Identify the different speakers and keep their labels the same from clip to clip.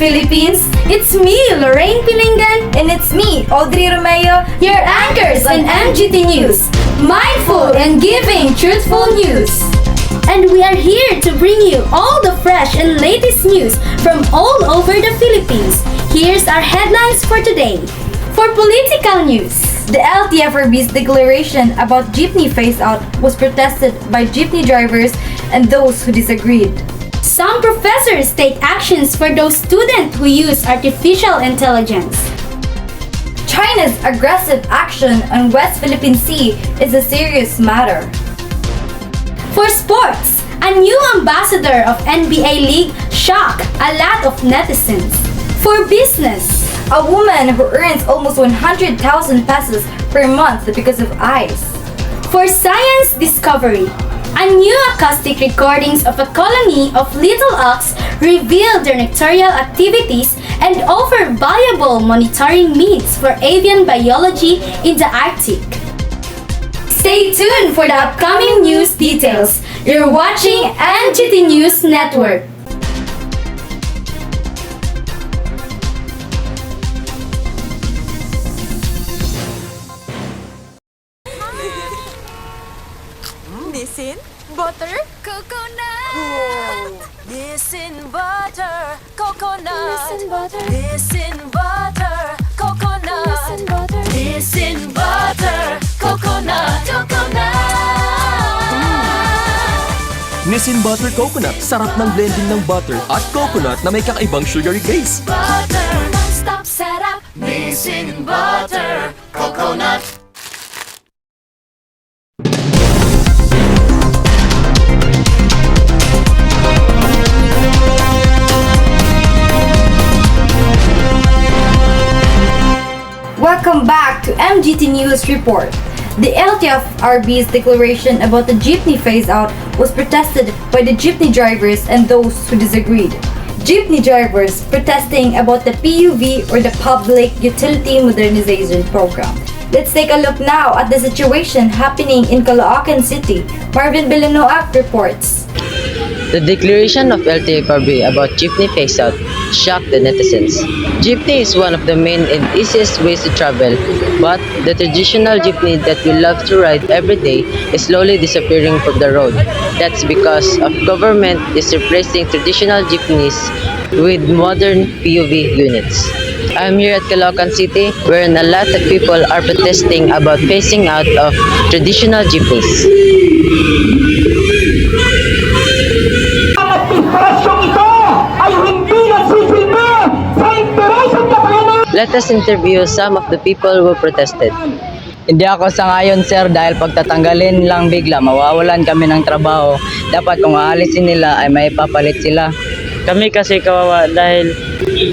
Speaker 1: Philippines! It's me, Lorraine Pilingan,
Speaker 2: And it's me, Audrey Romeo,
Speaker 1: your anchors on MGT News. Mindful and giving truthful news. And we are here to bring you all the fresh and latest news from all over the Philippines. Here's our headlines for today. For political news,
Speaker 2: the LTFRB's declaration about jeepney phase-out was protested by jeepney drivers and those who disagreed.
Speaker 1: some professors take actions for those students who use artificial intelligence.
Speaker 2: China's aggressive action on West Philippine Sea is a serious matter.
Speaker 1: For sports, a new ambassador of NBA League shocked a lot of netizens. For business,
Speaker 2: A woman who earns almost 100,000 pesos per month because of ice.
Speaker 1: for science discovery, a new acoustic recordings of a colony of little auks reveal their nocturnal activities and offer valuable monitoring means for avian biology in the Arctic. Stay tuned for the upcoming news details. You're watching MGT News Network.
Speaker 3: Nissin butter coconut. Nissin butter coconut.
Speaker 1: Nissin butter.
Speaker 3: Nissin butter coconut. Nissin butter coconut.
Speaker 4: Nissin Butter Coconut. Sarap ng blending ng butter at coconut na may kakaibang sugary glaze.
Speaker 3: Butter non-stop sarap. Nissin butter coconut.
Speaker 2: Welcome back to MGT News Report. The LTFRB's declaration about the jeepney phase-out was protested by the jeepney drivers and those who disagreed. Jeepney drivers protesting about the PUV or the Public Utility Modernization Program. Let's take a look now at the situation happening in Caloocan City. Marvin Villanueva reports.
Speaker 5: The declaration of LTFRB about jeepney phase-out shocked the netizens. Jeepney is one of the main and easiest ways to travel, but the traditional jeepney that we love to ride every day is slowly disappearing from the road. That's because of government is replacing traditional jeepneys with modern PUV units. I'm here at Caloocan City, wherein a lot of people are protesting about phasing out of traditional jeepneys. Let us interview some of the people who protested.
Speaker 6: Hindi ako sangayon sir dahil pagtatanggalin lang bigla mawawalan kami ng trabaho. Dapat kung aalisin nila ay may papalit sila.
Speaker 7: Kami kasi kawawa dahil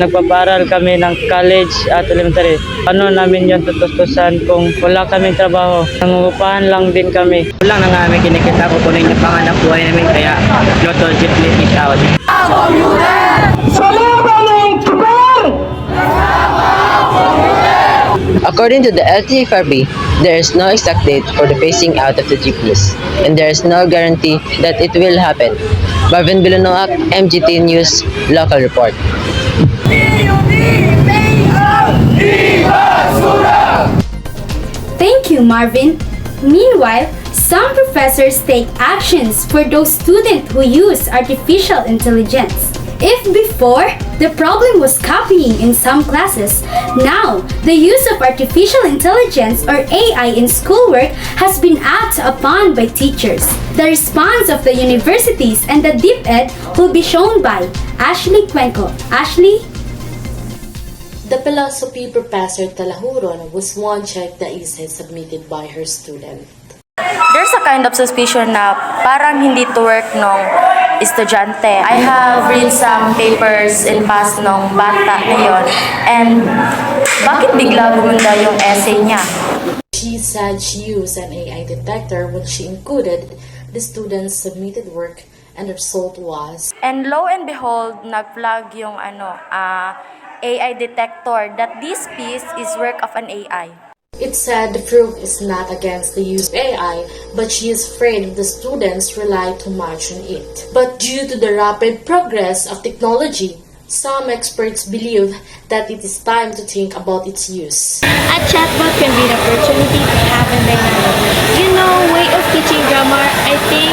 Speaker 7: nagpaparal kami ng college at elementary. Ano namin yun tutustusan kung wala kaming trabaho? Nangungupahan lang din kami.
Speaker 6: Kulang na nga may kinikita ko kunin yung panganap buhay namin kaya Lotto Jeepney is out.
Speaker 5: According to the LTFRB, there is no exact date for the phasing out of the jeepneys, and there is no guarantee that it will happen. Marvin Villanueva, MGT News, Local Report.
Speaker 1: Thank you, Marvin. Meanwhile, some professors take actions for those students who use artificial intelligence. If before, the problem was copying in some classes, now the use of artificial intelligence or AI in schoolwork has been acted upon by teachers. The response of the universities and the DepEd will be shown by Ashley Cuenco. Ashley?
Speaker 8: The philosophy professor Talahuron was one check the essay submitted by her student.
Speaker 9: There's a kind of suspicion na parang hindi to work nung estudyante. I have read some papers in past nung bata na yun. And bakit bigla bumunda yung essay niya?
Speaker 8: She said she used an AI detector when she encoded the student's submitted work and the result was.
Speaker 9: And lo and behold, nag-flag yung AI detector that this piece is work of an AI.
Speaker 8: It said the proof is not against the use of AI, but she is afraid the students rely too much on it. But due to the rapid progress of technology, Some experts believe that it is time to think about its use.
Speaker 10: A chatbot can be an opportunity to have a dynamic, way of teaching grammar. I think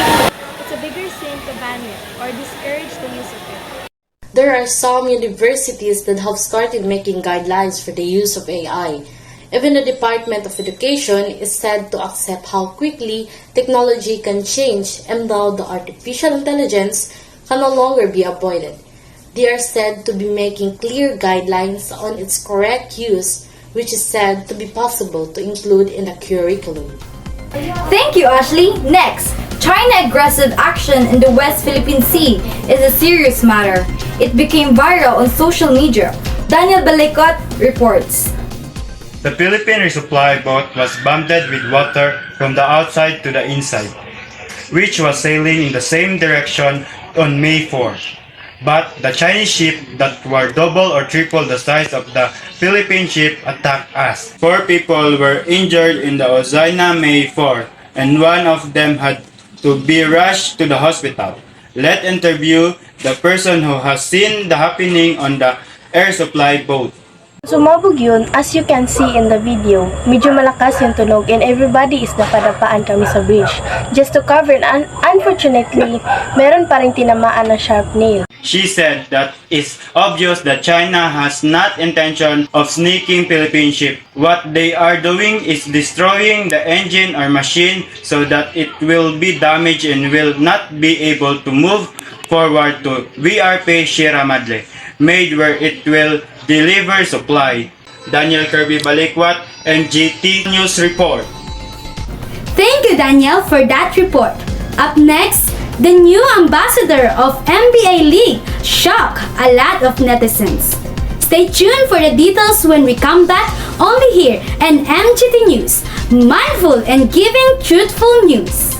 Speaker 10: it's a bigger sin to ban it or discourage the use of it.
Speaker 8: There are some universities that have started making guidelines for the use of AI. Even the Department of Education is said to accept how quickly technology can change and now the artificial intelligence can no longer be avoided. They are said to be making clear guidelines on its correct use, which is said to be possible to include in a curriculum.
Speaker 2: Thank you, Ashley. Next, China aggressive action in the West Philippine Sea is a serious matter. It became viral on social media. Daniel Balikot reports.
Speaker 11: The Philippine resupply boat was bombarded with water from the outside to the inside, which was sailing in the same direction on May 4. But the Chinese ship that were double or triple the size of the Philippine ship attacked us. 4 people were injured in the Ozina May 4, and one of them had to be rushed to the hospital. Let's interview the person who has seen the happening on the air supply boat.
Speaker 10: Sumabog yun, as you can see in the video. Medyo malakas yung tunog and everybody is napadapaan kami sa bridge. Just to cover and unfortunately, meron pa rin tinamaan na sharp nail.
Speaker 11: She said that it's obvious that China has not intention of sneaking Philippine ship. What they are doing is destroying the engine or machine so that it will be damaged and will not be able to move forward to VRP Sierra Madre, made where it will deliver supply. Daniel Kirby Balikwat, MGT News Report.
Speaker 1: Thank you, Daniel, for that report. Up next, the new ambassador of NBA League shocked a lot of netizens. Stay tuned for the details when we come back only here in MGT News, mindful and giving truthful news.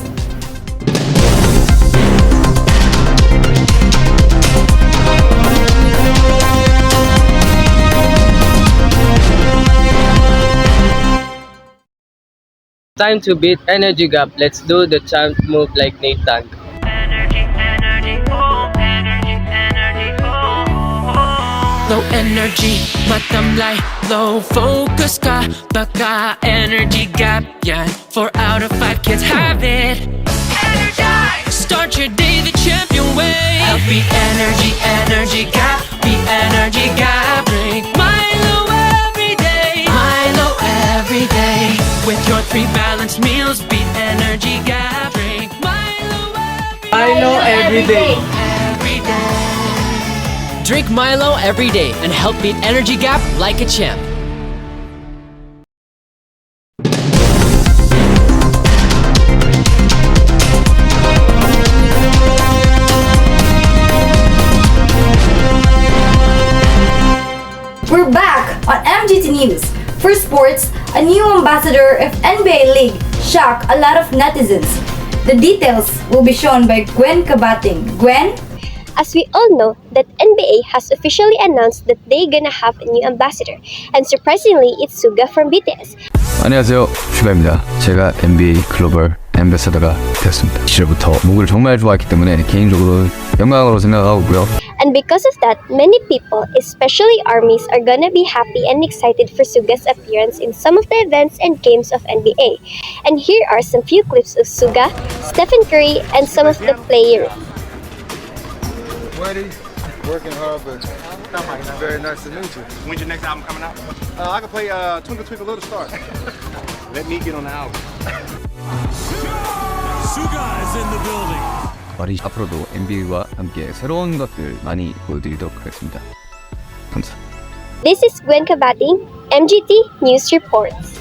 Speaker 5: Time to beat energy gap. Let's do the chant move like Nathan.
Speaker 3: Low energy, matamlay, low focus ka. Baka energy gap yan. 4 out of 5 kids have it. Energize! Start your day the champion way. Healthy energy, energy gap. Be energy gap. Drink Milo every day. Milo every day. With your 3 balanced meals, beat energy gap. Drink Milo every day. Every day.
Speaker 12: Drink Milo every day and help beat energy gap like a champ.
Speaker 2: We're back on MGT News. For sports, a new ambassador of NBA League shocked a lot of netizens. The details will be shown by Gwen Kabating. Gwen?
Speaker 13: As we all know, that NBA has officially announced that they're gonna have a new ambassador. And surprisingly, it's Suga from BTS.
Speaker 14: 안녕하세요, 슈가입니다. 제가 NBA 글로벌 앰베서더가 되었습니다. 시절부터 목을 정말 좋아했기 때문에 개인적으로 영광으로 생각하고요.
Speaker 13: And because of that, many people, especially ARMYs, are gonna be happy and excited for Suga's appearance in some of the events and games of NBA. And here are some few clips of Suga, Stephen Curry, and some of the players.
Speaker 15: Working hard, but it's very nice to meet you.
Speaker 16: When's your next album coming out?
Speaker 15: I can play Twinkle Twinkle Little Star.
Speaker 16: Let me get on the album.
Speaker 3: Suga is in the building.
Speaker 14: 앞으로도 NBA와 함께 새로운 것들 많이 보여드리도록 하겠습니다. 감사합니다.
Speaker 13: This is Gwen Kabating, MGT News Reports.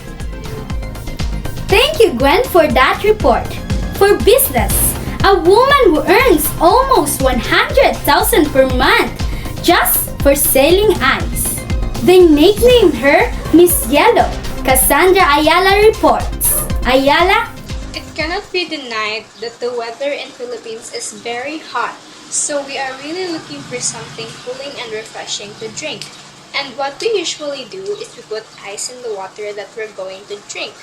Speaker 1: Thank you, Gwen, for that report. For business, a woman who earns almost 100,000 per month just for selling ice. They nicknamed her Miss Yellow. Cassandra Ayala reports. Ayala?
Speaker 17: It cannot be denied that the weather in Philippines is very hot, so we are really looking for something cooling and refreshing to drink. And what we usually do is we put ice in the water that we're going to drink.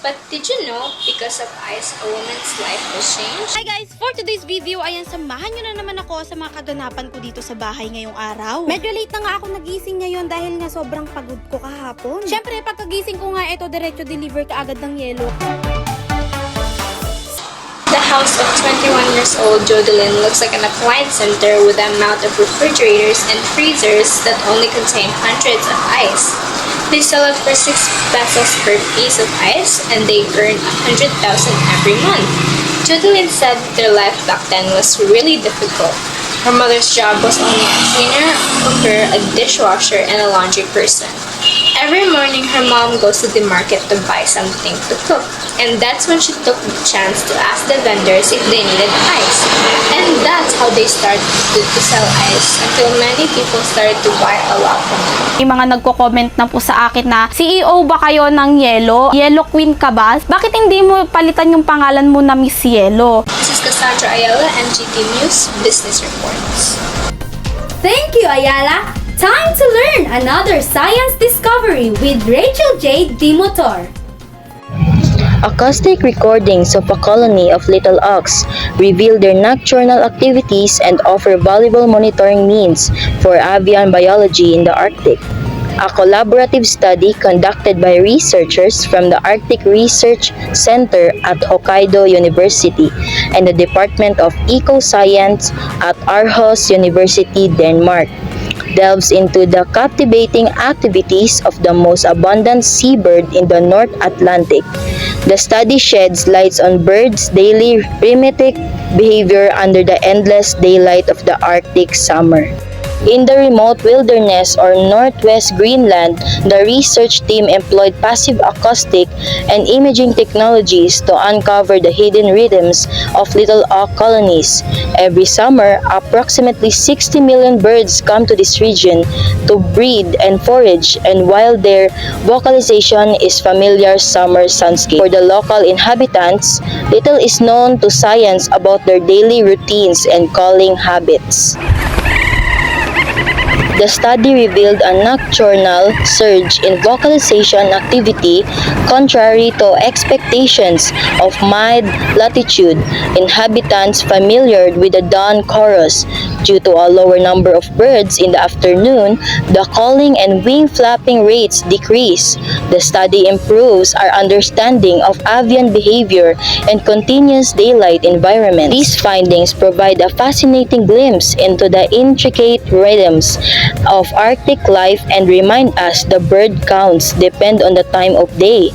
Speaker 17: But did you know, because of ice, a woman's life was changed?
Speaker 18: Hi guys! For today's video, ayan, samahan nyo na naman ako sa mga kaganapan ko dito sa bahay ngayong araw. Medyo late na nga ako nagising ngayon dahil nga sobrang pagod ko kahapon. Siyempre, pagkagising ko nga ito, diretso deliver ka agad ng yelo.
Speaker 17: The house of 21 years old Jodeline looks like an appliance center with an amount of refrigerators and freezers that only contain hundreds of ice. They sell it for 6 pesos per piece of ice and they earn 100,000 every month. Jodeline said their life back then was really difficult. Her mother's job was only a cleaner, a cooker, a dishwasher, and a laundry person. Every morning, her mom goes to the market to buy something to cook, and that's when she took the chance to ask the vendors if they needed ice. And that's how they started to sell ice until many people started to buy a lot from them.
Speaker 18: May mga nagko-comment na po sa akin na, CEO ba kayo ng Yelo? Yelo Queen ka ba? Bakit hindi mo palitan yung pangalan mo na Miss Yelo?
Speaker 17: This is Cassandra Ayala, MGT News Business Reports.
Speaker 1: Thank you, Ayala! Time to learn another science discovery with Rachel J. Dimotor.
Speaker 19: Acoustic recordings of a colony of little auks reveal their nocturnal activities and offer valuable monitoring means for avian biology in the Arctic. A collaborative study conducted by researchers from the Arctic Research Center at Hokkaido University and the Department of Ecoscience at Aarhus University, Denmark, delves into the captivating activities of the most abundant seabird in the North Atlantic. The study sheds light on birds' daily rhythmic behavior under the endless daylight of the Arctic summer. In the remote wilderness or northwest Greenland, the research team employed passive acoustic and imaging technologies to uncover the hidden rhythms of little auk colonies. Every summer, approximately 60 million birds come to this region to breed and forage, and while their vocalization is familiar summer soundscape for the local inhabitants, little is known to science about their daily routines and calling habits. The study revealed a nocturnal surge in vocalization activity contrary to expectations of mid-latitude inhabitants familiar with the dawn chorus. Due to a lower number of birds in the afternoon, the calling and wing flapping rates decrease. The study improves our understanding of avian behavior and continuous daylight environment. These findings provide a fascinating glimpse into the intricate rhythms of Arctic life and remind us the bird counts depend on the time of day.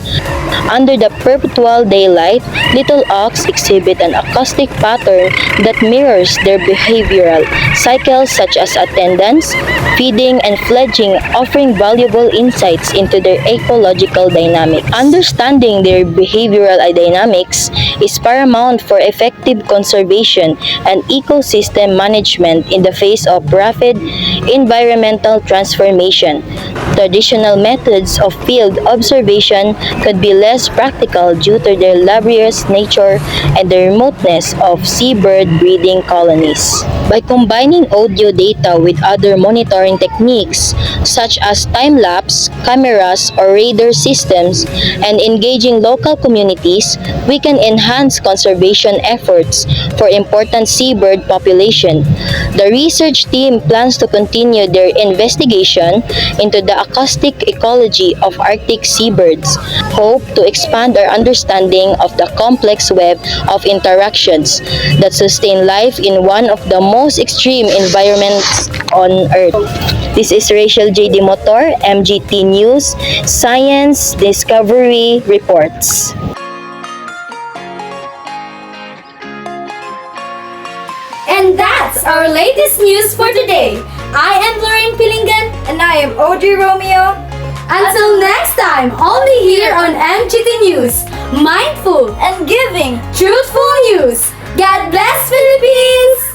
Speaker 19: Under the perpetual daylight, little auks exhibit an acoustic pattern that mirrors their behavioral cycles such as attendance, feeding, and fledging, offering valuable insights into their ecological dynamics. Understanding their behavioral dynamics is paramount for effective conservation and ecosystem management in the face of rapid environmental transformation. Traditional methods of field observation could be less practical due to their laborious nature and the remoteness of seabird breeding colonies. By combining audio data with other monitoring techniques such as time-lapse, cameras, or radar systems, and engaging local communities, we can enhance conservation efforts for important seabird population. The research team plans to continue their investigation into the acoustic ecology of Arctic seabirds, hope to expand our understanding of the complex web of interactions that sustain life in one of the most extreme environments on Earth. This is Rachel J. Dimotor, MGT News, Science Discovery Reports.
Speaker 1: And that's our latest news for today. I am Lorraine Pilingan.
Speaker 2: And I am Audrey Romeo.
Speaker 1: Until next time, only here on MGT News. Mindful
Speaker 2: and giving
Speaker 1: truthful news. God bless Philippines!